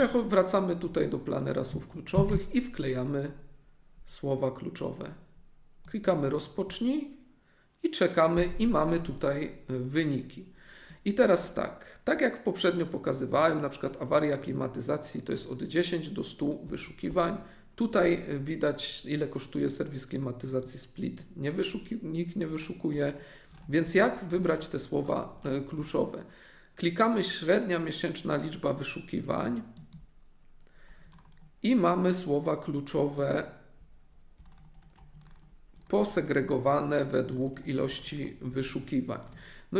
Wracamy tutaj do planera słów kluczowych i wklejamy słowa kluczowe. Klikamy rozpocznij i czekamy i mamy tutaj wyniki. I teraz tak jak poprzednio pokazywałem, na przykład awaria klimatyzacji to jest od 10 do 100 wyszukiwań. Tutaj widać, ile kosztuje serwis klimatyzacji Split. Nikt nie wyszukuje, więc jak wybrać te słowa kluczowe? Klikamy średnia miesięczna liczba wyszukiwań i mamy słowa kluczowe posegregowane według ilości wyszukiwań.